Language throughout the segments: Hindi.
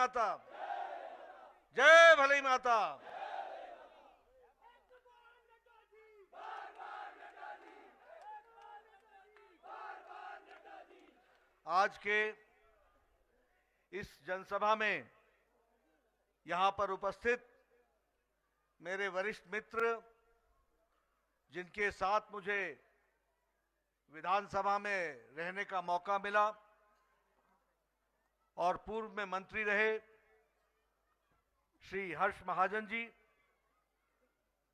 माता, जय भले माता। आज के इस जनसभा में यहां पर उपस्थित मेरे वरिष्ठ मित्र, जिनके साथ मुझे विधानसभा में रहने का मौका मिला और पूर्व में मंत्री रहे श्री हर्ष महाजन जी,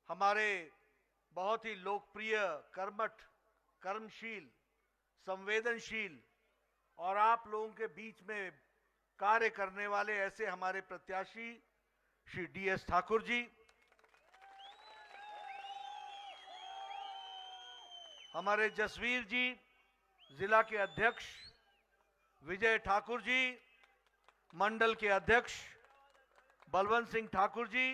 हमारे बहुत ही लोकप्रिय, कर्मठ, कर्मशील, संवेदनशील और आप लोगों के बीच में कार्य करने वाले ऐसे हमारे प्रत्याशी श्री DS ठाकुर जी, हमारे जसवीर जी जिला के अध्यक्ष, विजय ठाकुर जी मंडल के अध्यक्ष, बलवंत सिंह ठाकुर जी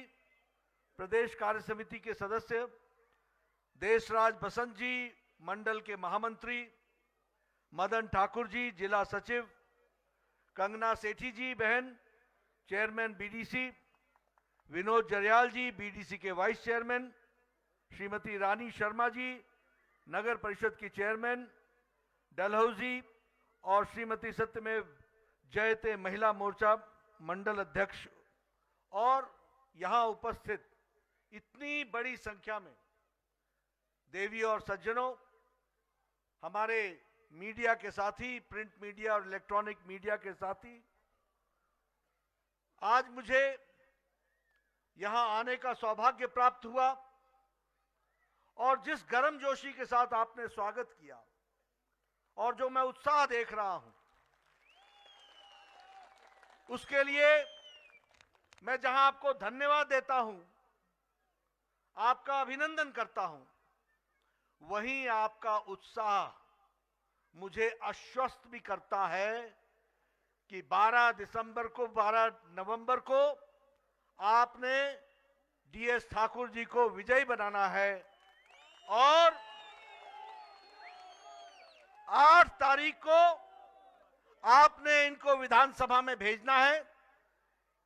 प्रदेश कार्य समिति के सदस्य, देशराज बसंत जी मंडल के महामंत्री, मदन ठाकुर जी जिला सचिव, कंगना सेठी जी बहन चेयरमैन BDC, विनोद जरयाल जी BDC के वाइस चेयरमैन, श्रीमती रानी शर्मा जी नगर परिषद की चेयरमैन डलहौजी और श्रीमती सत्यमेव जयते महिला मोर्चा मंडल अध्यक्ष और यहां उपस्थित इतनी बड़ी संख्या में देवी और सज्जनों, हमारे मीडिया के साथी, प्रिंट मीडिया और इलेक्ट्रॉनिक मीडिया के साथी, आज मुझे यहां आने का सौभाग्य प्राप्त हुआ और जिस गर्मजोशी के साथ आपने स्वागत किया और जो मैं उत्साह देख रहा हूं, उसके लिए मैं जहां आपको धन्यवाद देता हूं, आपका अभिनंदन करता हूं, वहीं आपका उत्साह मुझे आश्वस्त भी करता है कि 12 नवंबर को आपने DS ठाकुर जी को विजयी बनाना है और 8 तारीख को आपने इनको विधानसभा में भेजना है।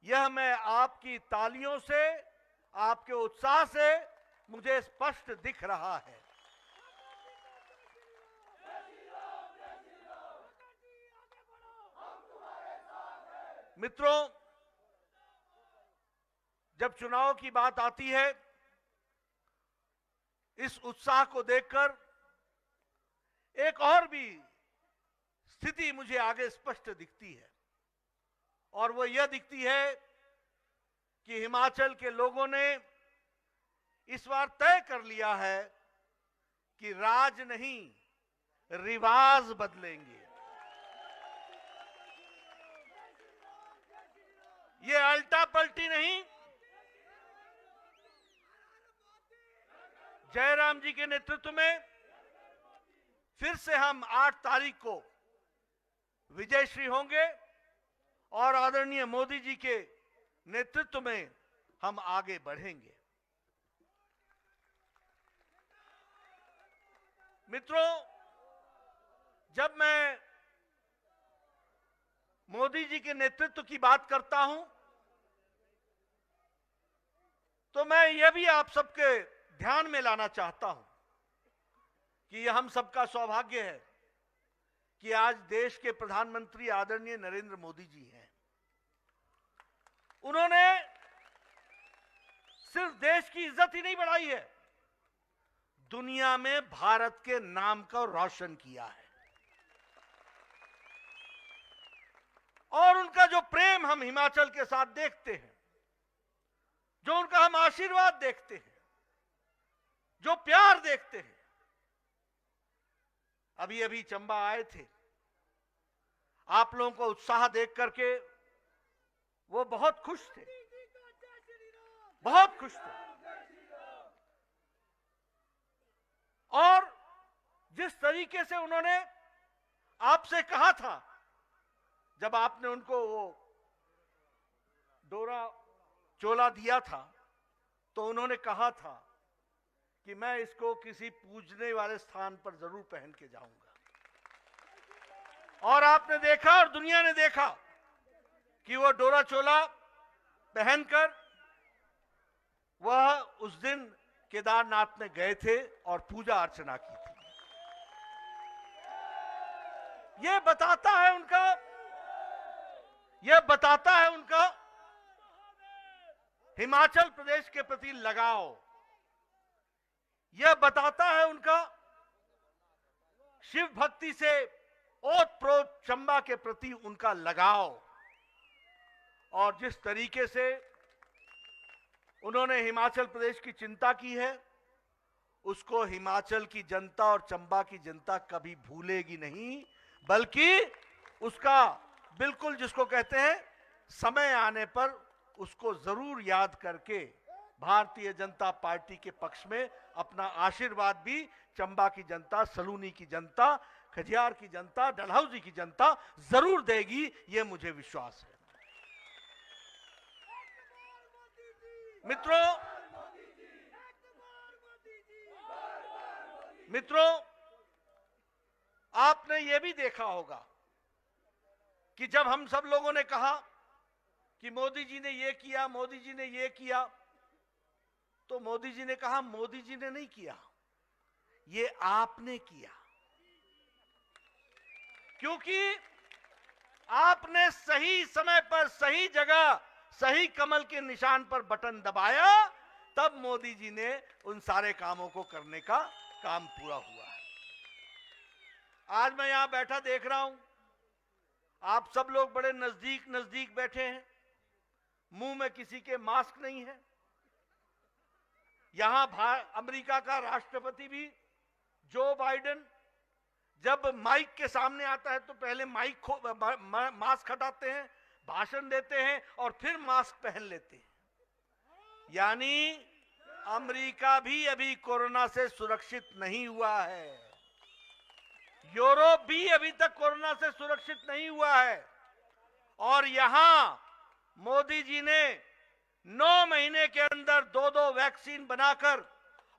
यह मैं आपकी तालियों से, आपके उत्साह से मुझे स्पष्ट दिख रहा है। मित्रों, जब चुनाव की बात आती है, इस उत्साह को देखकर एक और भी स्थिति मुझे आगे स्पष्ट दिखती है और वो यह दिखती है कि हिमाचल के लोगों ने इस बार तय कर लिया है कि राज नहीं, रिवाज बदलेंगे। ये अल्टा पलटी नहीं, जयराम जी के नेतृत्व में फिर से हम 8 तारीख को विजयश्री होंगे और आदरणीय मोदी जी के नेतृत्व में हम आगे बढ़ेंगे। मित्रों, जब मैं मोदी जी के नेतृत्व की बात करता हूं, तो मैं यह भी आप सबके ध्यान में लाना चाहता हूं कि यह हम सबका सौभाग्य है कि आज देश के प्रधानमंत्री आदरणीय नरेंद्र मोदी जी हैं। उन्होंने सिर्फ देश की इज्जत ही नहीं बढ़ाई है, दुनिया में भारत के नाम को रोशन किया है। और उनका जो प्रेम हम हिमाचल के साथ देखते हैं, जो उनका हम आशीर्वाद देखते हैं, जो प्यार देखते हैं। अभी अभी चंबा आए थे, आप लोगों को उत्साह देख करके वो बहुत खुश थे, बहुत खुश थे। और जिस तरीके से उन्होंने आपसे कहा था, जब आपने उनको वो डोरा चोला दिया था, तो उन्होंने कहा था कि मैं इसको किसी पूजने वाले स्थान पर जरूर पहन के जाऊंगा। और आपने देखा और दुनिया ने देखा कि वो डोरा चोला पहनकर वह उस दिन केदारनाथ में गए थे और पूजा अर्चना की थी। यह बताता है उनका हिमाचल प्रदेश के प्रति लगाव। यह बताता है उनका शिव भक्ति से ओतप्रोत चंबा के प्रति उनका लगाव। और जिस तरीके से उन्होंने हिमाचल प्रदेश की चिंता की है, उसको हिमाचल की जनता और चंबा की जनता कभी भूलेगी नहीं, बल्कि उसका बिल्कुल जिसको कहते हैं समय आने पर उसको जरूर याद करके भारतीय जनता पार्टी के पक्ष में अपना आशीर्वाद भी चंबा की जनता, सलूनी की जनता, खजियार की जनता, डलहौजी की जनता जरूर देगी, यह मुझे विश्वास है। मित्रों, आपने यह भी देखा होगा कि जब हम सब लोगों ने कहा कि मोदी जी ने ये किया, मोदी जी ने ये किया, तो मोदी जी ने कहा मोदी जी ने नहीं किया, ये आपने किया, क्योंकि आपने सही समय पर सही जगह सही कमल के निशान पर बटन दबाया, तब मोदी जी ने उन सारे कामों को करने का काम पूरा हुआ है। आज मैं यहां बैठा देख रहा हूं, आप सब लोग बड़े नजदीक नजदीक बैठे हैं, मुंह में किसी के मास्क नहीं है। यहां अमेरिका का राष्ट्रपति भी जो बाइडेन जब माइक के सामने आता है तो पहले मास्क हटाते हैं, भाषण देते हैं और फिर मास्क पहन लेते हैं। यानी अमेरिका भी अभी कोरोना से सुरक्षित नहीं हुआ है, यूरोप भी अभी तक कोरोना से सुरक्षित नहीं हुआ है। और यहां मोदी जी ने 9 महीने के अंदर 2 वैक्सीन बनाकर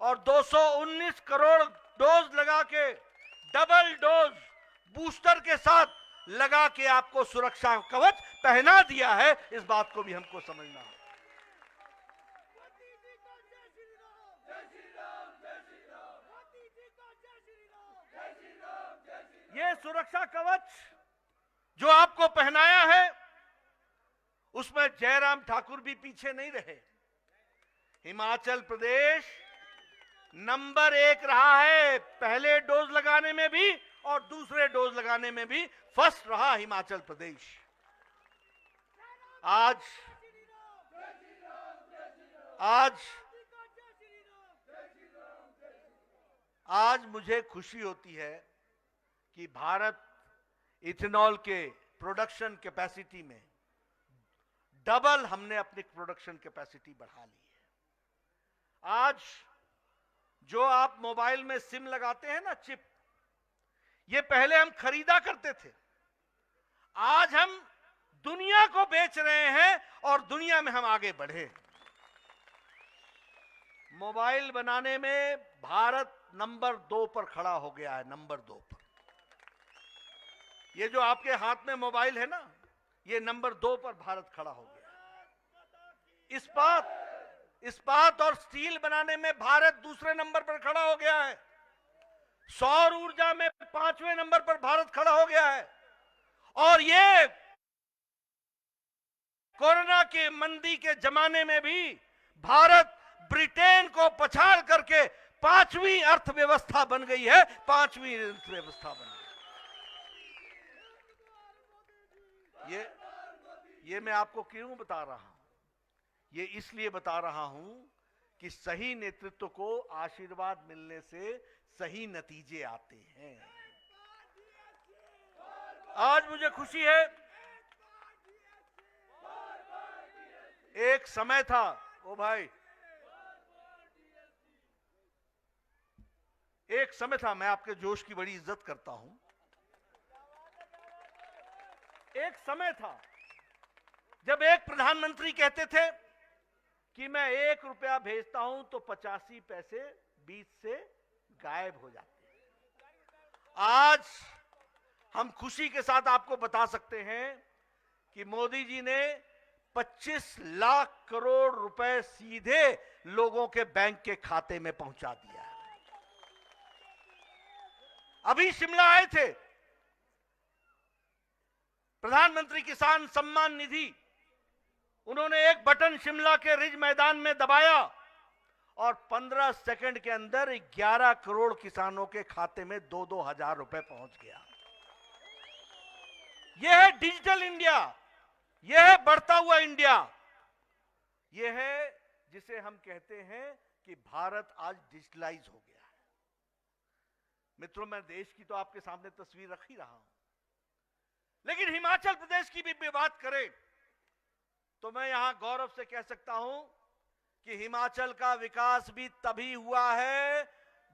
और 219 करोड़ डोज लगा के, डबल डोज बूस्टर के साथ लगा के आपको सुरक्षा कवच पहना दिया है। इस बात को भी हमको समझना है। ये सुरक्षा कवच जो आपको पहनाया है, उसमें जयराम ठाकुर भी पीछे नहीं रहे। हिमाचल प्रदेश नंबर 1 रहा है, पहले डोज लगाने में भी और दूसरे डोज लगाने में भी फर्स्ट रहा हिमाचल प्रदेश। आज मुझे खुशी होती है कि भारत इथेनॉल के प्रोडक्शन कैपेसिटी में डबल हमने अपनी प्रोडक्शन कैपेसिटी बढ़ा ली है। आज जो आप मोबाइल में सिम लगाते हैं ना, चिप, ये पहले हम खरीदा करते थे, आज हम दुनिया को बेच रहे हैं और दुनिया में हम आगे बढ़े। मोबाइल बनाने में भारत नंबर 2 पर खड़ा हो गया है, नंबर 2 पर। ये जो आपके हाथ में मोबाइल है ना, ये नंबर 2 पर भारत खड़ा हो गया। इस्पात और स्टील बनाने में भारत दूसरे नंबर पर खड़ा हो गया है। सौर ऊर्जा में 5वें नंबर पर भारत खड़ा हो गया है। और ये कोरोना के मंदी के जमाने में भी भारत ब्रिटेन को पछाड़ करके 5वीं अर्थव्यवस्था बन गई है, 5वीं अर्थव्यवस्था बन गई। ये मैं आपको क्यों बता रहा हूं? ये इसलिए बता रहा हूं कि सही नेतृत्व को आशीर्वाद मिलने से सही नतीजे आते हैं। आज मुझे खुशी है, एक समय था, ओ भाई, एक समय था, मैं आपके जोश की बड़ी इज्जत करता हूं, एक समय था जब एक प्रधानमंत्री कहते थे कि मैं 1 रुपया भेजता हूं तो 85 पैसे बीच से गायब हो जाते हैं। आज हम खुशी के साथ आपको बता सकते हैं कि मोदी जी ने 25 लाख करोड़ रुपए सीधे लोगों के बैंक के खाते में पहुंचा दिया है। अभी शिमला आए थे प्रधानमंत्री किसान सम्मान निधि, उन्होंने एक बटन शिमला के रिज मैदान में दबाया और 15 सेकंड के अंदर 11 करोड़ किसानों के खाते में 2-2 हजार रुपए पहुंच गया। यह है डिजिटल इंडिया, यह है बढ़ता हुआ इंडिया, यह है जिसे हम कहते हैं कि भारत आज डिजिटलाइज हो गया है। मित्रों, मैं देश की तो आपके सामने तस्वीर रख ही रहा हूं, लेकिन हिमाचल प्रदेश की भी बात करें तो मैं यहां गौरव से कह सकता हूं कि हिमाचल का विकास भी तभी हुआ है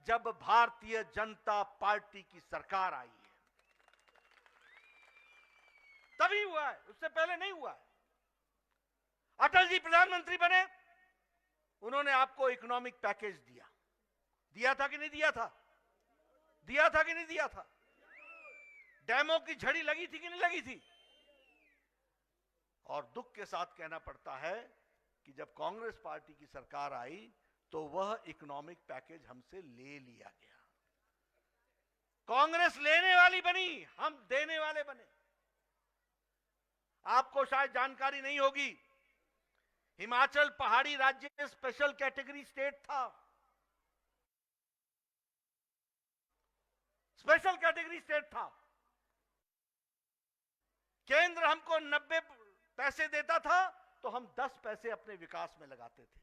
जब भारतीय जनता पार्टी की सरकार आई है, तभी हुआ है, उससे पहले नहीं हुआ है। अटल जी प्रधानमंत्री बने, उन्होंने आपको इकोनॉमिक पैकेज दिया था कि नहीं दिया था? दिया था कि नहीं दिया था? डैमों की झड़ी लगी थी कि नहीं लगी थी? और दुख के साथ कहना पड़ता है कि जब कांग्रेस पार्टी की सरकार आई तो वह इकोनॉमिक पैकेज हमसे ले लिया गया। कांग्रेस लेने वाली बनी, हम देने वाले बने। आपको शायद जानकारी नहीं होगी, हिमाचल पहाड़ी राज्य में स्पेशल कैटेगरी स्टेट था, स्पेशल कैटेगरी स्टेट था। केंद्र हमको 90 पैसे देता था तो हम 10 पैसे अपने विकास में लगाते थे,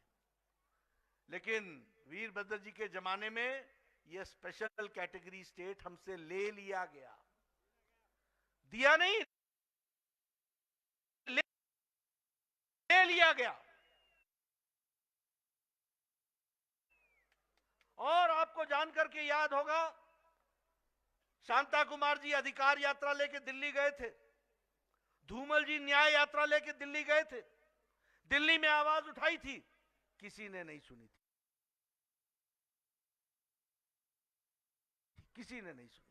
लेकिन वीरभद्र जी के जमाने में यह स्पेशल कैटेगरी स्टेट हमसे ले लिया गया। दिया नहीं, ले लिया गया। और आपको जानकर के याद होगा, शांता कुमार जी अधिकार यात्रा लेके दिल्ली गए थे, धूमल जी न्याय यात्रा लेके दिल्ली गए थे, दिल्ली में आवाज उठाई थी, किसी ने नहीं सुनी थी, किसी ने नहीं सुनी थी।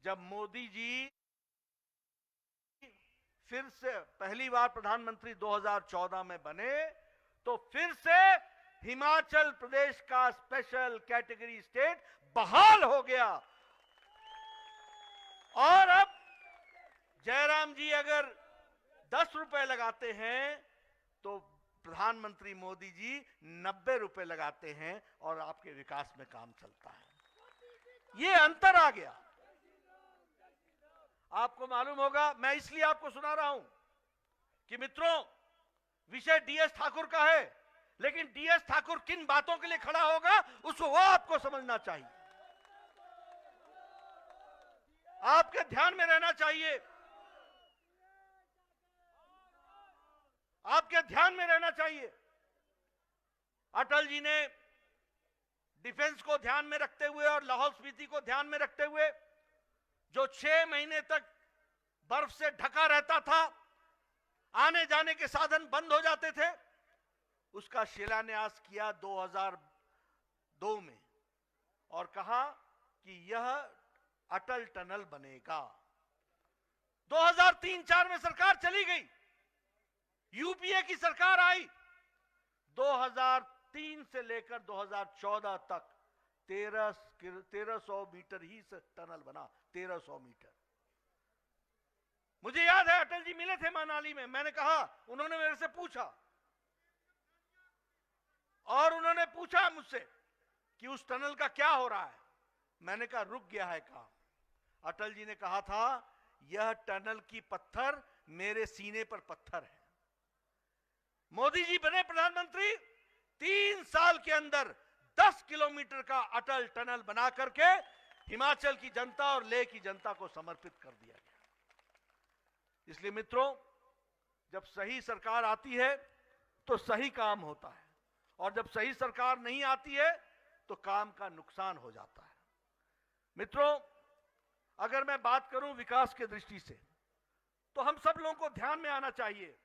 जब मोदी जी फिर से पहली बार प्रधानमंत्री 2014 में बने तो फिर से हिमाचल प्रदेश का स्पेशल कैटेगरी स्टेट बहाल हो गया। और अब जयराम जी अगर 10 रुपए लगाते हैं तो प्रधानमंत्री मोदी जी 90 रुपए लगाते हैं और आपके विकास में काम चलता है। ये अंतर आ गया। आपको मालूम होगा, मैं इसलिए आपको सुना रहा हूं कि मित्रों, विषय डीएस ठाकुर का है, लेकिन डीएस ठाकुर किन बातों के लिए खड़ा होगा उसको वो आपको समझना चाहिए, आपके ध्यान में रहना चाहिए, आपके ध्यान में रहना चाहिए। अटल जी ने डिफेंस को ध्यान में रखते हुए और लाहौल स्पीति को ध्यान में रखते हुए जो 6 महीने तक बर्फ से ढका रहता था, आने जाने के साधन बंद हो जाते थे, उसका शिलान्यास किया 2002 में और कहा कि यह अटल टनल बनेगा। 2003-4 में सरकार चली गई, यूपीए की सरकार आई, 2003 से लेकर 2014 तक 1300 मीटर ही टनल बना, 1300 मीटर। मुझे याद है अटल जी मिले थे मनाली में, मैंने कहा, उन्होंने मेरे से पूछा और उन्होंने पूछा मुझसे कि उस टनल का क्या हो रहा है। मैंने कहा रुक गया है काम। अटल जी ने कहा था यह टनल की पत्थर मेरे सीने पर पत्थर है। मोदी जी बने प्रधानमंत्री, 3 साल के अंदर 10 किलोमीटर का अटल टनल बना करके हिमाचल की जनता और लेह की जनता को समर्पित कर दिया गया। इसलिए मित्रों, जब सही सरकार आती है तो सही काम होता है, और जब सही सरकार नहीं आती है तो काम का नुकसान हो जाता है। मित्रों, अगर मैं बात करूं विकास के दृष्टि से, तो हम सब लोगों को ध्यान में आना चाहिए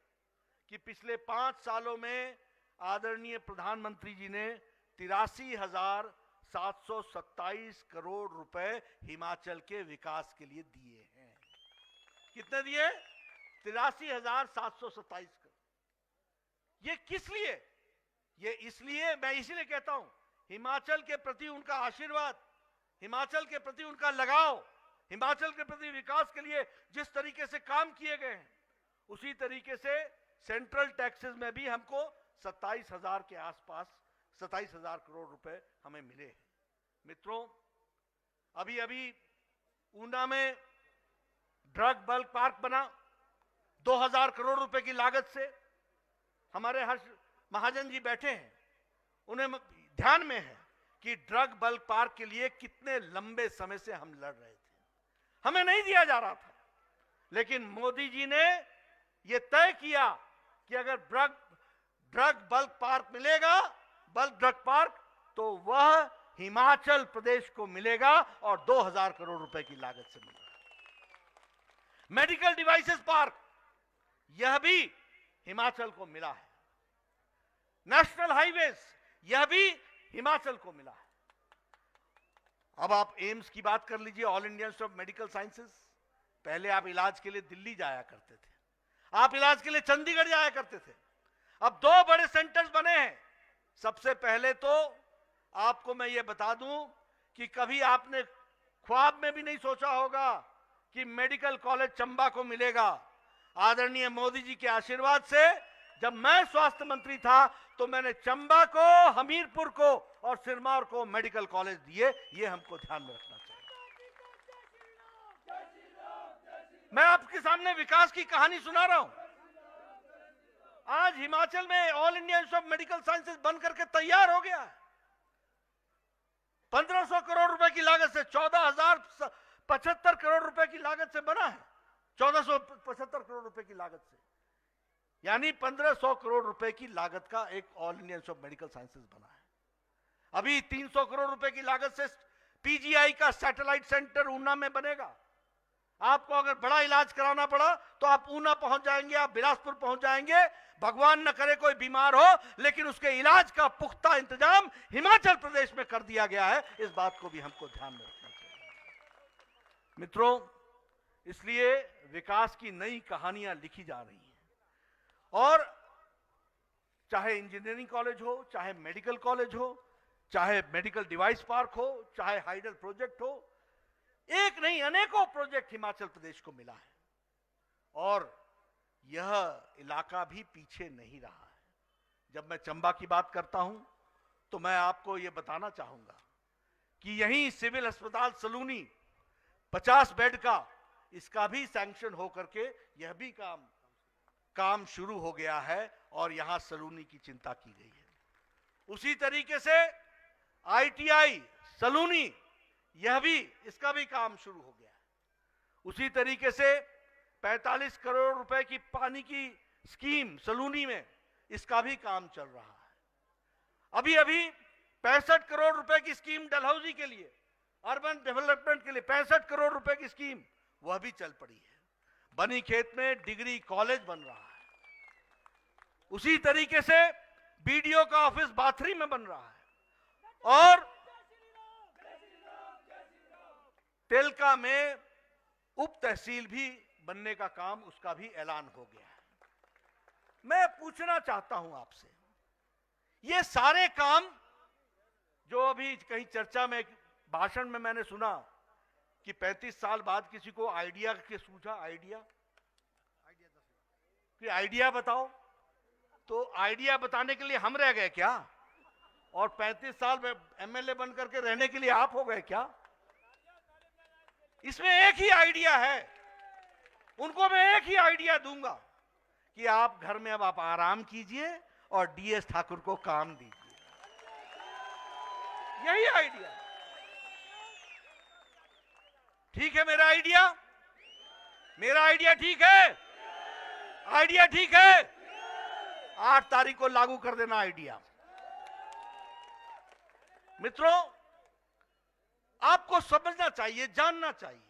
कि पिछले 5 सालों में आदरणीय प्रधानमंत्री जी ने 83,727 करोड़ रुपए हिमाचल के विकास के लिए दिए हैं। कितने दिए? 83,727 करोड़। ये किस लिए? ये इसलिए, मैं इसीलिए कहता हूं, हिमाचल के प्रति उनका आशीर्वाद, हिमाचल के प्रति उनका लगाव, हिमाचल के प्रति विकास के लिए जिस तरीके से काम किए गए हैं, उसी तरीके से सेंट्रल टैक्सेस में भी हमको 27,000 के आसपास 27,000 करोड़ रुपए हमें मिले हैं। मित्रों, अभी अभी ऊना में ड्रग बल्क पार्क बना, 2,000 करोड़ रुपए की लागत से। हमारे हर्ष महाजन जी बैठे हैं, उन्हें ध्यान में है कि ड्रग बल्क पार्क के लिए कितने लंबे समय से हम लड़ रहे थे, हमें नहीं दिया जा रहा था। लेकिन मोदी जी ने यह तय किया कि अगर ड्रग बल्क पार्क मिलेगा, बल्क ड्रग पार्क, तो वह हिमाचल प्रदेश को मिलेगा और 2,000 करोड़ रुपए की लागत से मिलेगा। मेडिकल डिवाइसेस पार्क, यह भी हिमाचल को मिला है। नेशनल हाईवेज, यह भी हिमाचल को मिला है। अब आप एम्स की बात कर लीजिए, all India institute of medical sciences. पहले आप इलाज के लिए दिल्ली जाया करते थे, आप इलाज के लिए चंडीगढ़ जाया करते थे। अब 2 बड़े सेंटर्स बने हैं। सबसे पहले तो आपको मैं ये बता दूं कि कभी आपने ख्वाब में भी नहीं सोचा होगा कि मेडिकल कॉलेज चंबा को मिलेगा। आदरणीय मोदी जी के आशीर्वाद से जब मैं स्वास्थ्य मंत्री था तो मैंने चंबा को, हमीरपुर को और सिरमौर को मेडिकल कॉलेज दिए। ये हमको ध्यान में रखना चाहिए। मैं आपके सामने विकास की कहानी सुना रहा हूं। आज हिमाचल में all India institute of medical sciences बन करके तैयार हो गया है। 1,500 करोड़ रुपए की लागत से 14,075 करोड़ रुपए की लागत से बना है। 1,475 करोड़ रुपए की लागत से, यानी 1,500 करोड़ रुपए की लागत का एक all India institute of medical sciences बना है। अभी 300 करोड़ रुपए की लागत से पीजीआई का सैटेलाइट सेंटर ऊना में बनेगा। आपको अगर बड़ा इलाज कराना पड़ा तो आप ऊना पहुंच जाएंगे, आप बिलासपुर पहुंच जाएंगे। भगवान न करे कोई बीमार हो, लेकिन उसके इलाज का पुख्ता इंतजाम हिमाचल प्रदेश में कर दिया गया है। इस बात को भी हमको ध्यान में रखना चाहिए। मित्रों, इसलिए विकास की नई कहानियां लिखी जा रही हैं। और चाहे इंजीनियरिंग कॉलेज हो, चाहे मेडिकल कॉलेज हो, चाहे मेडिकल डिवाइस पार्क हो, चाहे हाइडल प्रोजेक्ट हो, एक नहीं अनेकों प्रोजेक्ट हिमाचल प्रदेश को मिला है। और यह इलाका भी पीछे नहीं रहा है। जब मैं चंबा की बात करता हूं तो मैं आपको यह बताना चाहूंगा कि यहीं सिविल अस्पताल सलूनी 50 बेड का, इसका भी सैंक्शन होकर के यह भी काम शुरू हो गया है और यहां सलूनी की चिंता की गई है। उसी तरीके से आईटीआई सलूनी, यह भी, इसका भी काम शुरू हो गया है। उसी तरीके से 45 करोड़ रुपए की पानी की स्कीम सलूनी में, इसका भी काम चल रहा है। अभी अभी 65 करोड़ रुपए की स्कीम डलहौजी के लिए, अर्बन डेवलपमेंट के लिए 65 करोड़ रुपए की स्कीम, वह भी चल पड़ी है। बनीखेत में डिग्री कॉलेज बन रहा है। उसी तरीके से बीडीओ का ऑफिस बाथरी में बन रहा है। और तेलका में उप तहसील भी बनने का काम, उसका भी ऐलान हो गया है। मैं पूछना चाहता हूं आपसे, ये सारे काम जो अभी कहीं चर्चा में, भाषण में मैंने सुना कि 35 साल बाद किसी को आइडिया के सूझा, आइडिया बताओ, तो आइडिया बताने के लिए हम रह गए क्या? और 35 साल में एमएलए बन करके रहने के लिए आप हो गए क्या? इसमें एक ही आइडिया है। उनको मैं एक ही आइडिया दूंगा कि आप घर में अब आप आराम कीजिए और डीएस ठाकुर को काम दीजिए। यही आइडिया ठीक है। मेरा आइडिया ठीक है, आइडिया ठीक है। 8 तारीख को लागू कर देना आइडिया। मित्रों, आपको समझना चाहिए, जानना चाहिए,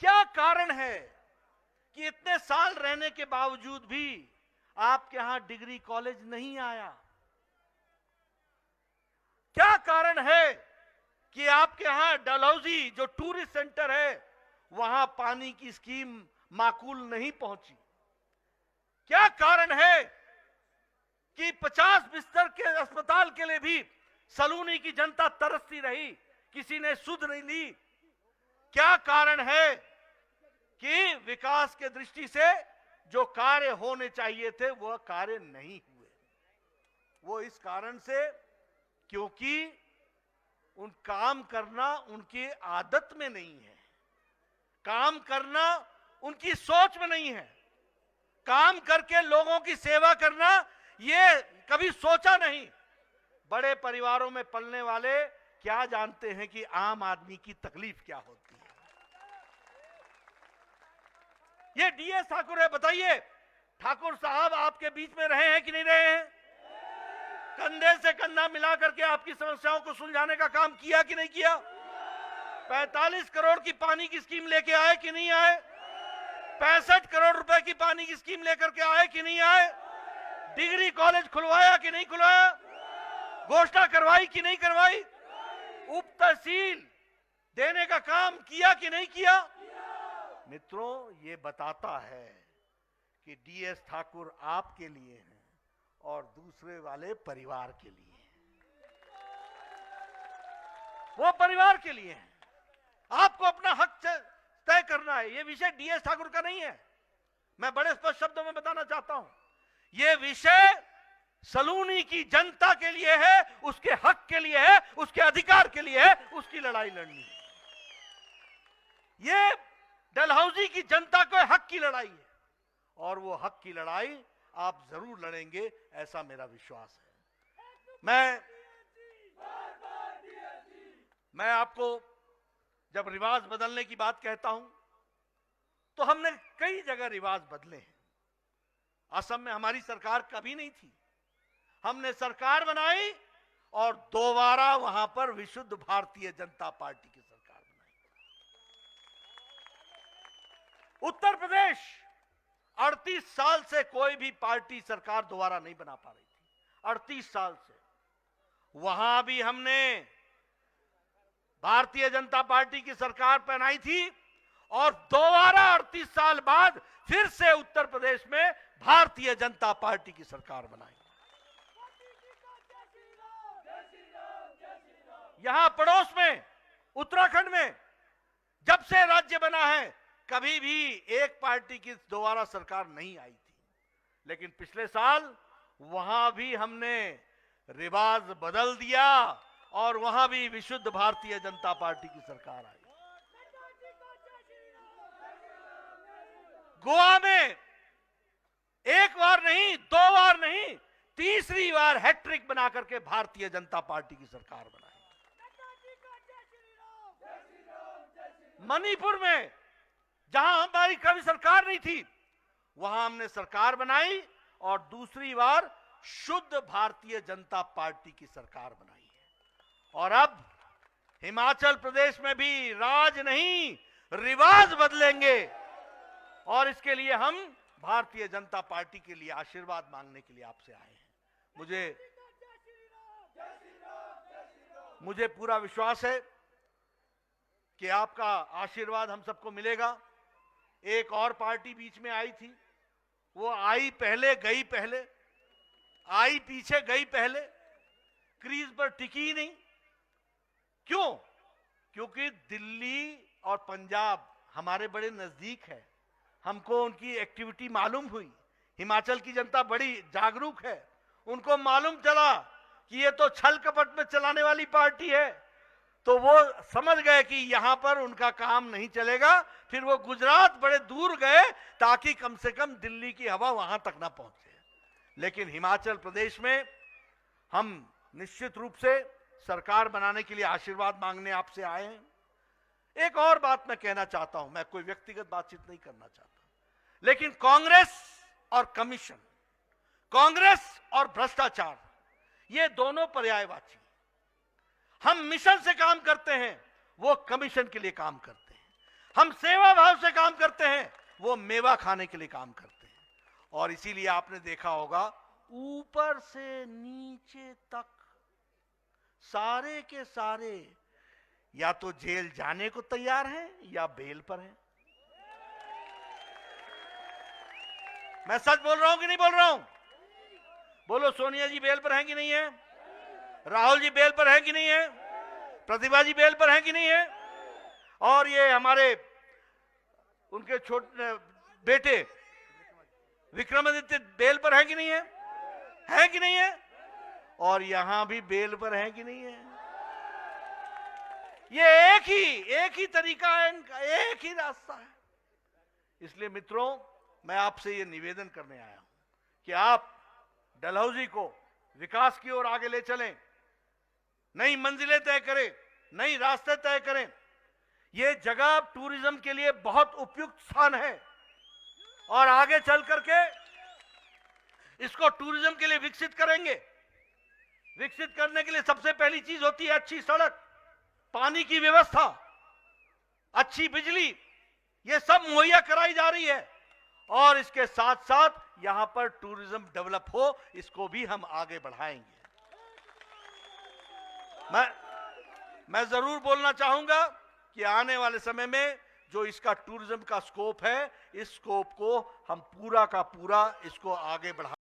क्या कारण है कि इतने साल रहने के बावजूद भी आपके यहां डिग्री कॉलेज नहीं आया? क्या कारण है कि आपके यहां डलहौजी जो टूरिस्ट सेंटर है, वहां पानी की स्कीम माकूल नहीं पहुंची? क्या कारण है कि 50 बिस्तर के अस्पताल के लिए भी सलूनी की जनता तरसती रही, किसी ने सुध नहीं ली? क्या कारण है कि विकास के दृष्टि से जो कार्य होने चाहिए थे वह कार्य नहीं हुए? वो इस कारण से क्योंकि उन काम करना उनकी आदत में नहीं है, काम करना उनकी सोच में नहीं है, काम करके लोगों की सेवा करना ये कभी सोचा नहीं। बड़े परिवारों में पलने वाले क्या जानते हैं कि आम आदमी की तकलीफ क्या होती है? ये डीएस ठाकुर है, बताइए ठाकुर साहब आपके बीच में रहे हैं कि नहीं रहे हैं? कंधे से कंधा मिला करके आपकी समस्याओं को सुलझाने का काम किया कि नहीं किया? 45 करोड़ की पानी की स्कीम लेके आए कि नहीं आए? 65 करोड़ रुपए की पानी की स्कीम लेकर के आए कि नहीं आए? डिग्री कॉलेज खुलवाया कि नहीं खुलवाया? घोषणा करवाई कि नहीं करवाई? उप तहसील देने का काम किया कि नहीं किया? मित्रों, ये बताता है कि डीएस ठाकुर आपके लिए हैं और दूसरे वाले परिवार के लिए हैं। वो परिवार के लिए हैं। आपको अपना हक तय करना है। ये विषय डीएस ठाकुर का नहीं है। मैं बड़े स्पष्ट शब्दों में बताना चाहता हूं, ये विषय सलूनी की जनता के लिए है, उसके हक के लिए है, उसके अधिकार के लिए है, उसकी लड़ाई लड़नी है। ये डलहौजी की जनता को हक की लड़ाई है और वो हक की लड़ाई आप जरूर लड़ेंगे, ऐसा मेरा विश्वास है। मैं आपको जब रिवाज बदलने की बात कहता हूं तो हमने कई जगह रिवाज बदले हैं। असम में हमारी सरकार कभी नहीं थी, हमने सरकार बनाई और दोबारा वहां पर विशुद्ध भारतीय जनता पार्टी की सरकार बनाई। उत्तर प्रदेश 38 साल से कोई भी पार्टी सरकार दोबारा नहीं बना पा रही थी। 38 साल से वहां भी हमने भारतीय जनता पार्टी की सरकार बनाई थी और दोबारा 38 साल बाद फिर से उत्तर प्रदेश में भारतीय जनता पार्टी की सरकार बनाई। यहां पड़ोस में उत्तराखंड में जब से राज्य बना है कभी भी एक पार्टी की दोबारा सरकार नहीं आई थी, लेकिन पिछले साल वहां भी हमने रिवाज बदल दिया और वहां भी विशुद्ध भारतीय जनता पार्टी की सरकार आई। गोवा में एक बार नहीं, दो बार नहीं, तीसरी बार हैट्रिक बना करके भारतीय जनता पार्टी की सरकार बनाई। मणिपुर में जहां हमारी कभी सरकार नहीं थी वहां हमने सरकार बनाई और दूसरी बार शुद्ध भारतीय जनता पार्टी की सरकार बनाई है। और अब हिमाचल प्रदेश में भी राज नहीं रिवाज बदलेंगे और इसके लिए हम भारतीय जनता पार्टी के लिए आशीर्वाद मांगने के लिए आपसे आए हैं। मुझे पूरा विश्वास है कि आपका आशीर्वाद हम सबको मिलेगा। एक और पार्टी बीच में आई थी, वो आई पहले गई पहले, आई पीछे गई पहले, क्रीज पर टिकी ही नहीं। क्यों? क्योंकि दिल्ली और पंजाब हमारे बड़े नजदीक है, हमको उनकी एक्टिविटी मालूम हुई। हिमाचल की जनता बड़ी जागरूक है, उनको मालूम चला कि ये तो छल कपट में चलाने वाली पार्टी है, तो वो समझ गए कि यहां पर उनका काम नहीं चलेगा। फिर वो गुजरात बड़े दूर गए ताकि कम से कम दिल्ली की हवा वहां तक ना पहुंचे। लेकिन हिमाचल प्रदेश में हम निश्चित रूप से सरकार बनाने के लिए आशीर्वाद मांगने आपसे आए हैं। एक और बात मैं कहना चाहता हूं, मैं कोई व्यक्तिगत बातचीत नहीं करना चाहता, लेकिन कांग्रेस और कमीशन, कांग्रेस और भ्रष्टाचार, ये दोनों पर्यायवाची। हम मिशन से काम करते हैं, वो कमीशन के लिए काम करते हैं। हम सेवा भाव से काम करते हैं, वो मेवा खाने के लिए काम करते हैं। और इसीलिए आपने देखा होगा ऊपर से नीचे तक सारे के सारे या तो जेल जाने को तैयार हैं या बेल पर हैं। मैं सच बोल रहा हूं कि नहीं बोल रहा हूं? बोलो, सोनिया जी बेल पर हैं कि नहीं है? राहुल जी बेल पर हैं कि नहीं है? प्रतिभा जी बेल पर हैं कि नहीं है? और ये हमारे उनके छोटे बेटे विक्रमादित्य बेल पर है कि नहीं है? है कि नहीं है? और यहां भी बेल पर है कि नहीं है? ये एक ही तरीका है इनका, एक ही रास्ता है। इसलिए मित्रों, मैं आपसे ये निवेदन करने आया हूं कि आप डलहौजी को विकास की ओर आगे ले चलें, नई मंजिलें तय करें, नई रास्ते तय करें। ये जगह टूरिज्म के लिए बहुत उपयुक्त स्थान है और आगे चल करके इसको टूरिज्म के लिए विकसित करेंगे। विकसित करने के लिए सबसे पहली चीज होती है अच्छी सड़क, पानी की व्यवस्था, अच्छी बिजली, ये सब मुहैया कराई जा रही है। और इसके साथ साथ यहां पर टूरिज्म डेवलप हो, इसको भी हम आगे बढ़ाएंगे। मैं जरूर बोलना चाहूंगा कि आने वाले समय में जो इसका टूरिज्म का स्कोप है, इस स्कोप को हम पूरा का पूरा इसको आगे बढ़ा